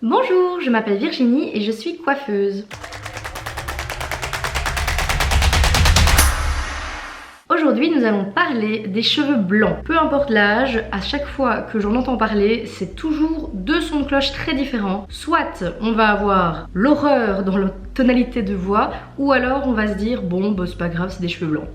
Bonjour, je m'appelle Virginie et je suis coiffeuse. Aujourd'hui, nous allons parler des cheveux blancs. Peu importe l'âge, à chaque fois que j'en entends parler, c'est toujours deux sons de cloche très différents. Soit on va avoir l'horreur dans la tonalité de voix, ou alors on va se dire bon, bah, c'est pas grave, c'est des cheveux blancs.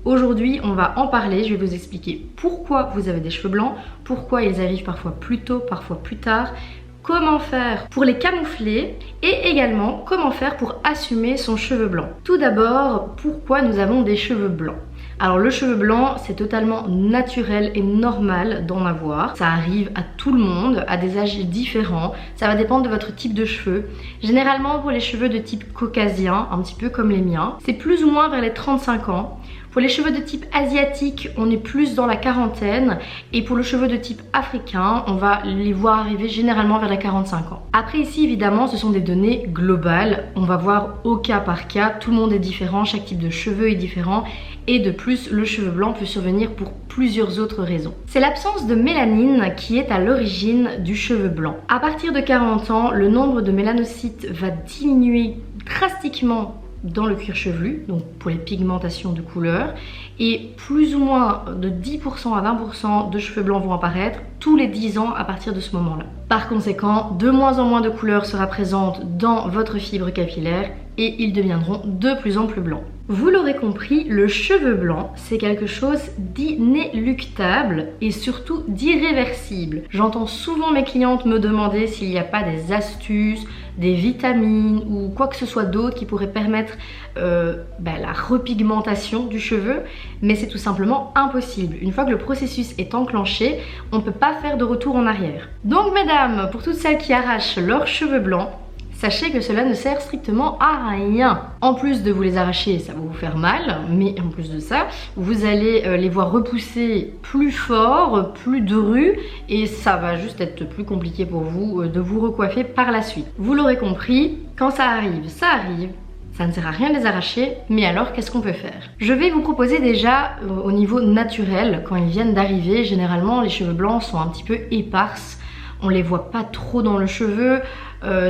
Aujourd'hui, on va en parler, je vais vous expliquer pourquoi vous avez des cheveux blancs, pourquoi ils arrivent parfois plus tôt, parfois plus tard, comment faire pour les camoufler et également comment faire pour assumer son cheveu blanc. Tout d'abord, pourquoi nous avons des cheveux blancs? Alors le cheveu blanc, c'est totalement naturel et normal d'en avoir. Ça arrive à tout le monde, à des âges différents. Ça va dépendre de votre type de cheveux. Généralement pour les cheveux de type caucasien, un petit peu comme les miens, c'est plus ou moins vers les 35 ans. Pour les cheveux de type asiatique, on est plus dans la quarantaine. Et pour le cheveu de type africain, on va les voir arriver généralement vers les 45 ans. Après ici, évidemment, ce sont des données globales. On va voir au cas par cas. Tout le monde est différent, chaque type de cheveux est différent. Et de plus, le cheveu blanc peut survenir pour plusieurs autres raisons. C'est l'absence de mélanine qui est à l'origine du cheveu blanc. À partir de 40 ans, le nombre de mélanocytes va diminuer drastiquement dans le cuir chevelu, donc pour les pigmentations de couleur, et plus ou moins de 10% à 20% de cheveux blancs vont apparaître tous les 10 ans à partir de ce moment-là. Par conséquent, de moins en moins de couleur sera présente dans votre fibre capillaire et ils deviendront de plus en plus blancs. Vous l'aurez compris, le cheveu blanc, c'est quelque chose d'inéluctable et surtout d'irréversible. J'entends souvent mes clientes me demander s'il n'y a pas des astuces, des vitamines ou quoi que ce soit d'autre qui pourrait permettre la repigmentation du cheveu, mais c'est tout simplement impossible. Une fois que le processus est enclenché, on ne peut pas faire de retour en arrière. Donc mesdames, pour toutes celles qui arrachent leurs cheveux blancs, sachez que cela ne sert strictement à rien. En plus de vous les arracher, ça va vous faire mal, mais en plus de ça, vous allez les voir repousser plus fort, plus dru, et ça va juste être plus compliqué pour vous de vous recoiffer par la suite. Vous l'aurez compris, quand ça arrive, ça arrive. Ça ne sert à rien de les arracher, mais alors qu'est-ce qu'on peut faire? Je vais vous proposer déjà au niveau naturel, quand ils viennent d'arriver, généralement les cheveux blancs sont un petit peu éparses. On les voit pas trop dans le cheveu,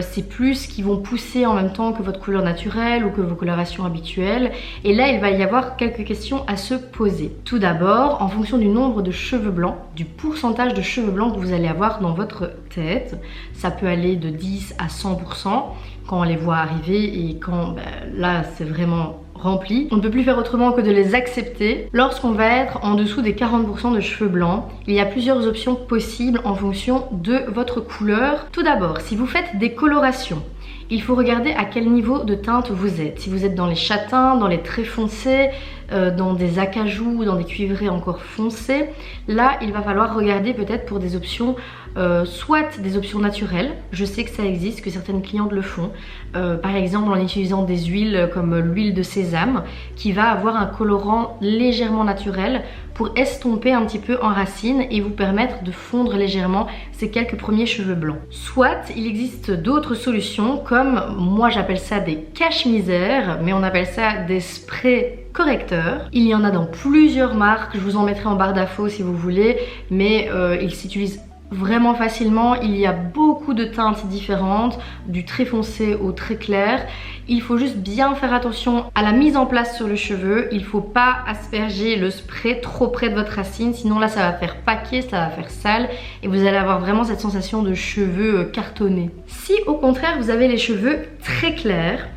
c'est plus qu'ils vont pousser en même temps que votre couleur naturelle ou que vos colorations habituelles. Et là, il va y avoir quelques questions à se poser. Tout d'abord, en fonction du nombre de cheveux blancs, du pourcentage de cheveux blancs que vous allez avoir dans votre tête, ça peut aller de 10 à 100% quand on les voit arriver et quand là, c'est vraiment rempli. On ne peut plus faire autrement que de les accepter. Lorsqu'on va être en dessous des 40% de cheveux blancs, il y a plusieurs options possibles en fonction de votre couleur. Tout d'abord, si vous faites des colorations, il faut regarder à quel niveau de teinte vous êtes. Si vous êtes dans les châtains, dans les très foncés, dans des acajou, dans des cuivrés encore foncés, là il va falloir regarder peut-être pour des options, soit des options naturelles. Je sais que ça existe, que certaines clientes le font, par exemple en utilisant des huiles comme l'huile de sésame qui va avoir un colorant légèrement naturel pour estomper un petit peu en racine et vous permettre de fondre légèrement ces quelques premiers cheveux blancs. Soit il existe d'autres solutions comme, moi j'appelle ça des cache-misères, mais on appelle ça des sprays correcteurs. Il y en a dans plusieurs marques, je vous en mettrai en barre d'infos si vous voulez, mais ils s'utilisent vraiment facilement. Il y a beaucoup de teintes différentes, du très foncé au très clair. Il faut juste bien faire attention à la mise en place sur le cheveu. Il ne faut pas asperger le spray trop près de votre racine, sinon là ça va faire paquet, ça va faire sale et vous allez avoir vraiment cette sensation de cheveux cartonnés. Si au contraire vous avez les cheveux très clairs,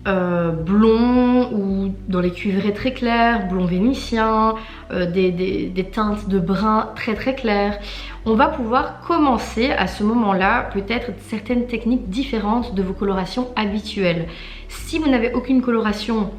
blond ou dans les cuivrés très clairs, blond vénitien, des teintes de brun très très claires, on va pouvoir commencer à ce moment-là peut-être certaines techniques différentes de vos colorations habituelles. Si vous n'avez aucune coloration,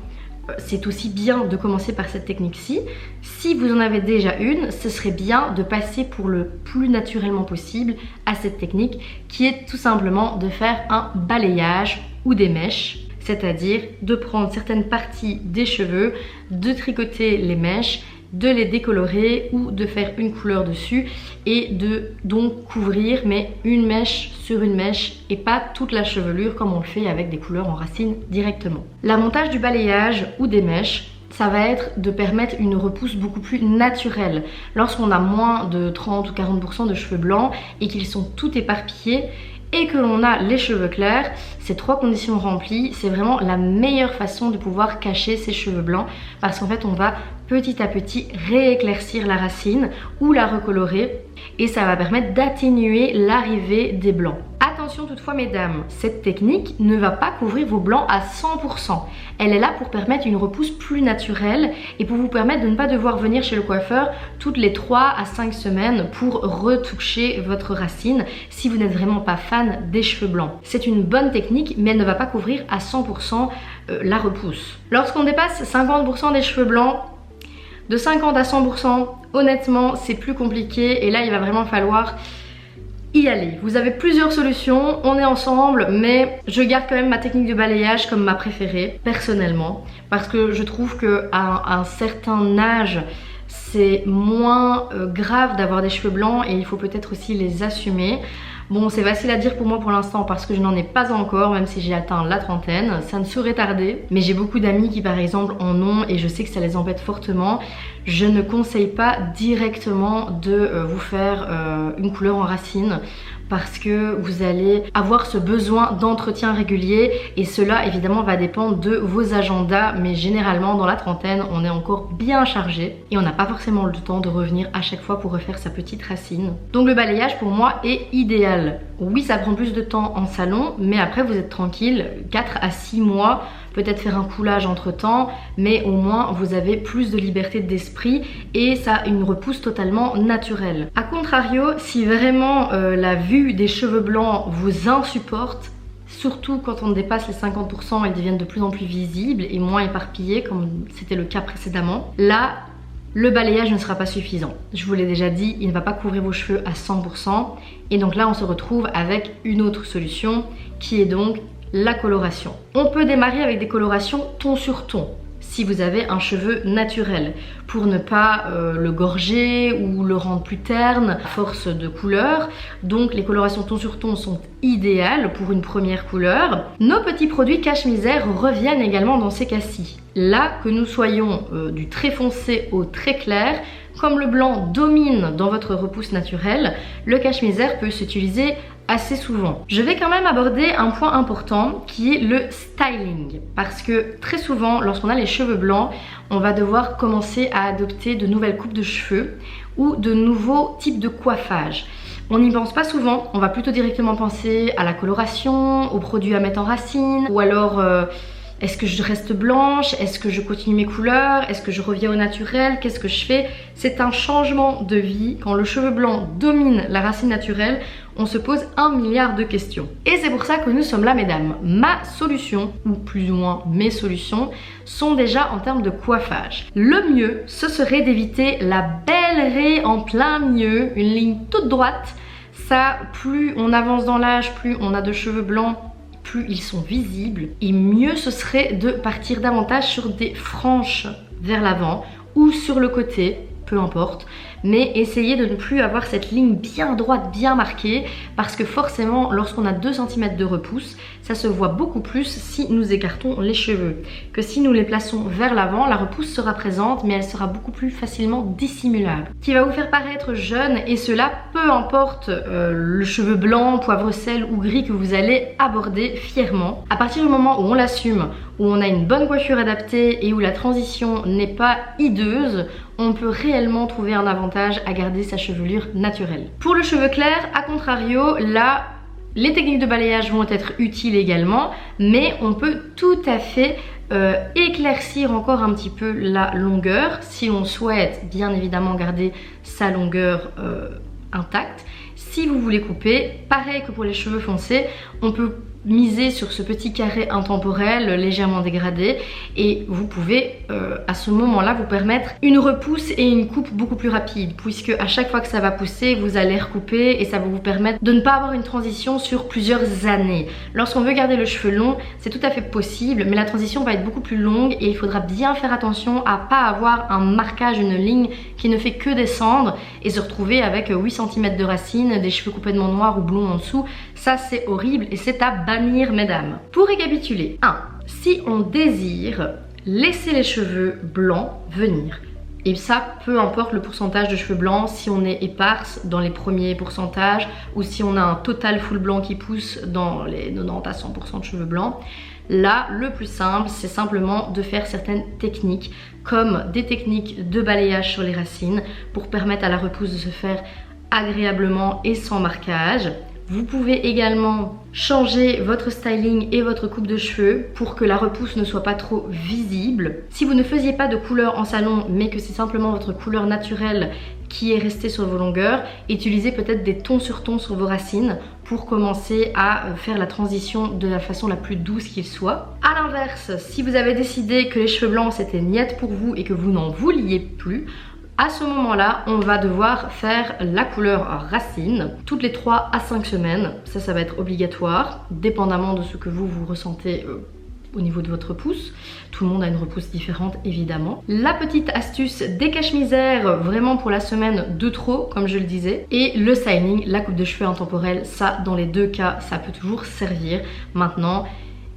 c'est aussi bien de commencer par cette technique-ci. Si vous en avez déjà une, ce serait bien de passer pour le plus naturellement possible à cette technique qui est tout simplement de faire un balayage ou des mèches. C'est-à-dire de prendre certaines parties des cheveux, de tricoter les mèches, de les décolorer ou de faire une couleur dessus et de donc couvrir mais une mèche sur une mèche et pas toute la chevelure comme on le fait avec des couleurs en racine directement. L'avantage du balayage ou des mèches, ça va être de permettre une repousse beaucoup plus naturelle. Lorsqu'on a moins de 30 ou 40% de cheveux blancs et qu'ils sont tout éparpillés, et que l'on a les cheveux clairs, ces 3 conditions remplies, c'est vraiment la meilleure façon de pouvoir cacher ses cheveux blancs parce qu'en fait on va petit à petit rééclaircir la racine ou la recolorer et ça va permettre d'atténuer l'arrivée des blancs. Attention toutefois mesdames, cette technique ne va pas couvrir vos blancs à 100%. Elle est là pour permettre une repousse plus naturelle et pour vous permettre de ne pas devoir venir chez le coiffeur toutes les 3 à 5 semaines pour retoucher votre racine si vous n'êtes vraiment pas fan des cheveux blancs. C'est une bonne technique mais elle ne va pas couvrir à 100% la repousse. Lorsqu'on dépasse 50% des cheveux blancs, de 50 à 100%, honnêtement c'est plus compliqué et là il va vraiment falloir y aller. Vous avez plusieurs solutions, on est ensemble, mais je garde quand même ma technique de balayage comme ma préférée, personnellement, parce que je trouve qu'à un certain âge, c'est moins grave d'avoir des cheveux blancs et il faut peut-être aussi les assumer. Bon, c'est facile à dire pour moi pour l'instant parce que je n'en ai pas encore, même si j'ai atteint la trentaine, ça ne saurait tarder. Mais j'ai beaucoup d'amis qui par exemple en ont et je sais que ça les embête fortement. Je ne conseille pas directement de vous faire une couleur en racine parce que vous allez avoir ce besoin d'entretien régulier et cela évidemment va dépendre de vos agendas, mais généralement dans la trentaine on est encore bien chargé et on n'a pas forcément le temps de revenir à chaque fois pour refaire sa petite racine. Donc le balayage pour moi est idéal. Oui, ça prend plus de temps en salon, mais après vous êtes tranquille, 4 à 6 mois, peut-être faire un coulage entre temps, mais au moins vous avez plus de liberté d'esprit et ça a une repousse totalement naturelle. A contrario, si vraiment la vue des cheveux blancs vous insupporte, surtout quand on dépasse les 50%, ils deviennent de plus en plus visibles et moins éparpillés comme c'était le cas précédemment, là le balayage ne sera pas suffisant. Je vous l'ai déjà dit, il ne va pas couvrir vos cheveux à 100% et donc là on se retrouve avec une autre solution qui est donc la coloration. On peut démarrer avec des colorations ton sur ton si vous avez un cheveu naturel pour ne pas le gorger ou le rendre plus terne à force de couleur. Donc les colorations ton sur ton sont idéales pour une première couleur. Nos petits produits cache-misère reviennent également dans ces cas-ci. Là, que nous soyons du très foncé au très clair, comme le blanc domine dans votre repousse naturelle, le cache-misère peut s'utiliser assez souvent. Je vais quand même aborder un point important qui est le styling parce que très souvent lorsqu'on a les cheveux blancs on va devoir commencer à adopter de nouvelles coupes de cheveux ou de nouveaux types de coiffage. On n'y pense pas souvent, on va plutôt directement penser à la coloration, aux produits à mettre en racine ou alors est-ce que je reste blanche? Est-ce que je continue mes couleurs? Est-ce que je reviens au naturel? Qu'est-ce que je fais? C'est un changement de vie. Quand le cheveu blanc domine la racine naturelle, on se pose 1 milliard de questions. Et c'est pour ça que nous sommes là, mesdames. Ma solution, ou plus ou moins mes solutions, sont déjà en termes de coiffage. Le mieux, ce serait d'éviter la belle raie en plein milieu, une ligne toute droite. Ça, plus on avance dans l'âge, plus on a de cheveux blancs, plus ils sont visibles et mieux ce serait de partir davantage sur des franges vers l'avant ou sur le côté, peu importe, mais essayez de ne plus avoir cette ligne bien droite, bien marquée, parce que forcément lorsqu'on a 2 cm de repousse, ça se voit beaucoup plus si nous écartons les cheveux que si nous les plaçons vers l'avant. La repousse sera présente mais elle sera beaucoup plus facilement dissimulable, qui va vous faire paraître jeune, et cela peu importe le cheveu blanc, poivre sel ou gris que vous allez aborder fièrement. À partir du moment où on l'assume, où on a une bonne coiffure adaptée et où la transition n'est pas hideuse, on peut réellement trouver un avantage à garder sa chevelure naturelle. Pour le cheveu clair, à contrario, là les techniques de balayage vont être utiles également, mais on peut tout à fait éclaircir encore un petit peu la longueur si on souhaite bien évidemment garder sa longueur intacte. Si vous voulez couper, pareil que pour les cheveux foncés, on peut miser sur ce petit carré intemporel légèrement dégradé et vous pouvez à ce moment-là vous permettre une repousse et une coupe beaucoup plus rapide, puisque à chaque fois que ça va pousser vous allez recouper et ça va vous permettre de ne pas avoir une transition sur plusieurs années. Lorsqu'on veut garder le cheveu long, c'est tout à fait possible, mais la transition va être beaucoup plus longue et il faudra bien faire attention à pas avoir un marquage, une ligne qui ne fait que descendre et se retrouver avec 8 cm de racines, des cheveux complètement noirs ou blonds en dessous. Ça c'est horrible et c'est à bannir, mesdames. Pour récapituler, 1. Si on désire laisser les cheveux blancs venir Et ça, peu importe le pourcentage de cheveux blancs, si on est éparse dans les premiers pourcentages ou si on a un total full blanc qui pousse dans les 90 à 100% de cheveux blancs. Là, le plus simple, c'est simplement de faire certaines techniques, comme des techniques de balayage sur les racines pour permettre à la repousse de se faire agréablement et sans marquage. Vous pouvez également changer votre styling et votre coupe de cheveux pour que la repousse ne soit pas trop visible. Si vous ne faisiez pas de couleur en salon mais que c'est simplement votre couleur naturelle qui est restée sur vos longueurs, utilisez peut-être des tons sur tons sur vos racines pour commencer à faire la transition de la façon la plus douce qu'il soit. A l'inverse, si vous avez décidé que les cheveux blancs c'était niette pour vous et que vous n'en vouliez plus, à ce moment-là, on va devoir faire la couleur racine toutes les 3 à 5 semaines. Ça va être obligatoire, dépendamment de ce que vous ressentez au niveau de votre pouce. Tout le monde a une repousse différente, évidemment. La petite astuce des cache-misères, vraiment pour la semaine de trop, comme je le disais. Et le styling, la coupe de cheveux intemporelle, ça, dans les deux cas, ça peut toujours servir. Maintenant,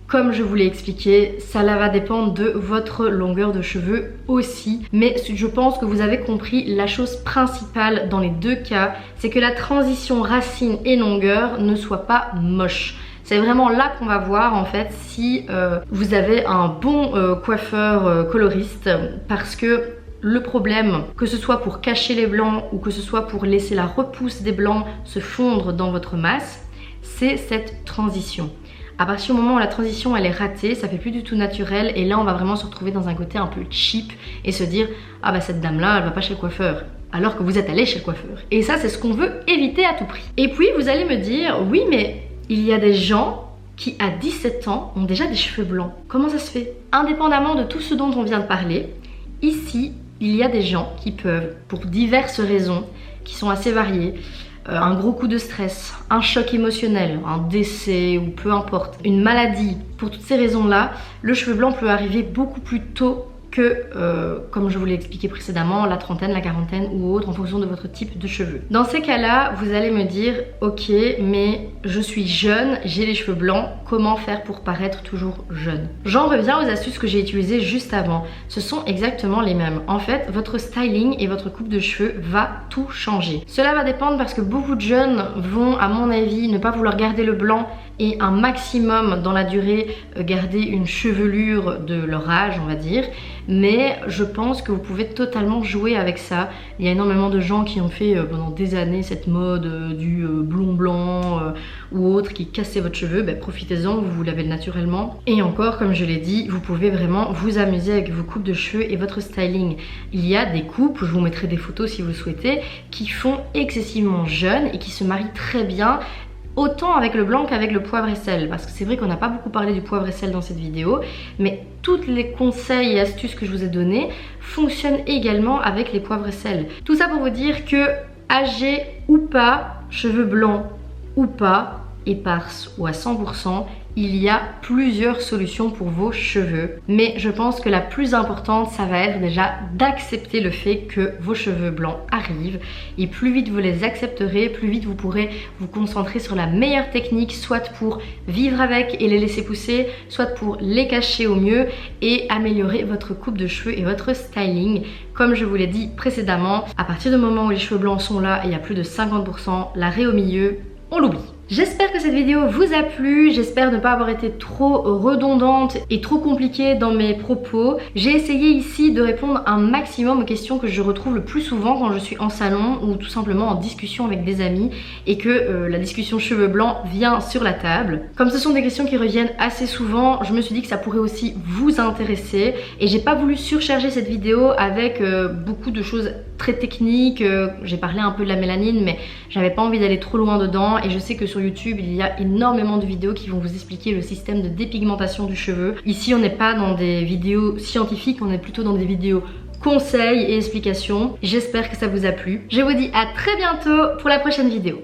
comme je vous l'ai expliqué, ça va dépendre de votre longueur de cheveux aussi. Mais je pense que vous avez compris la chose principale dans les deux cas, c'est que la transition racine et longueur ne soit pas moche. C'est vraiment là qu'on va voir en fait si vous avez un bon coiffeur coloriste, parce que le problème, que ce soit pour cacher les blancs ou que ce soit pour laisser la repousse des blancs se fondre dans votre masse, c'est cette transition. À partir du moment où la transition elle est ratée, ça fait plus du tout naturel et là on va vraiment se retrouver dans un côté un peu cheap et se dire ah bah cette dame là elle va pas chez le coiffeur alors que vous êtes allé chez le coiffeur. Et ça c'est ce qu'on veut éviter à tout prix. Et puis vous allez me dire oui mais il y a des gens qui à 17 ans ont déjà des cheveux blancs. Comment ça se fait? Indépendamment de tout ce dont on vient de parler, ici il y a des gens qui peuvent, pour diverses raisons qui sont assez variées, un gros coup de stress, un choc émotionnel, un décès ou peu importe, une maladie. Pour toutes ces raisons-là, le cheveu blanc peut arriver beaucoup plus tôt que, comme je vous l'ai expliqué précédemment, la trentaine, la quarantaine ou autre en fonction de votre type de cheveux. Dans ces cas-là, vous allez me dire ok, mais je suis jeune, j'ai les cheveux blancs, comment faire pour paraître toujours jeune? J'en reviens aux astuces que j'ai utilisées juste avant. Ce sont exactement les mêmes. En fait, votre styling et votre coupe de cheveux va tout changer. Cela va dépendre parce que beaucoup de jeunes vont, à mon avis, ne pas vouloir garder le blanc et un maximum dans la durée garder une chevelure de leur âge, on va dire. Mais je pense que vous pouvez totalement jouer avec ça. Il y a énormément de gens qui ont fait pendant des années cette mode du blond blanc ou autre qui cassait votre cheveu. Ben, profitez-en, vous l'avez naturellement. Et encore, comme je l'ai dit, vous pouvez vraiment vous amuser avec vos coupes de cheveux et votre styling. Il y a des coupes, je vous mettrai des photos si vous le souhaitez, qui font excessivement jeunes et qui se marient très bien, autant avec le blanc qu'avec le poivre et sel, parce que c'est vrai qu'on n'a pas beaucoup parlé du poivre et sel dans cette vidéo, mais tous les conseils et astuces que je vous ai donnés fonctionnent également avec les poivres et sel. Tout ça pour vous dire que âgé ou pas, cheveux blancs ou pas, éparses ou à 100%, il y a plusieurs solutions pour vos cheveux. Mais je pense que la plus importante, ça va être déjà d'accepter le fait que vos cheveux blancs arrivent. Et plus vite vous les accepterez, plus vite vous pourrez vous concentrer sur la meilleure technique, soit pour vivre avec et les laisser pousser, soit pour les cacher au mieux et améliorer votre coupe de cheveux et votre styling. Comme je vous l'ai dit précédemment, à partir du moment où les cheveux blancs sont là et il y a plus de 50%, l'arrêt au milieu, on l'oublie. J'espère que cette vidéo vous a plu, j'espère ne pas avoir été trop redondante et trop compliquée dans mes propos. J'ai essayé ici de répondre un maximum aux questions que je retrouve le plus souvent quand je suis en salon ou tout simplement en discussion avec des amis et que la discussion cheveux blancs vient sur la table. Comme ce sont des questions qui reviennent assez souvent, je me suis dit que ça pourrait aussi vous intéresser et j'ai pas voulu surcharger cette vidéo avec beaucoup de choses très techniques. J'ai parlé un peu de la mélanine mais j'avais pas envie d'aller trop loin dedans et je sais que sur YouTube il y a énormément de vidéos qui vont vous expliquer le système de dépigmentation du cheveu. Ici on n'est pas dans des vidéos scientifiques, on est plutôt dans des vidéos conseils et explications. J'espère que ça vous a plu. Je vous dis à très bientôt pour la prochaine vidéo.